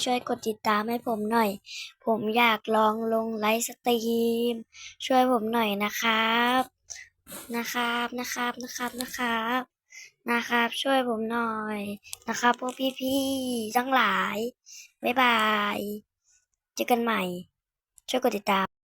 ช่วยกดติดตามให้ผมหน่อยผมอยากลองลงไลฟ์สตรีมช่วยผมหน่อยนะครับนะครับช่วยผมหน่อยนะครับพวกพี่ๆทั้งหลายบ๊ายบายเจอกันใหม่ช่วยกดติดตาม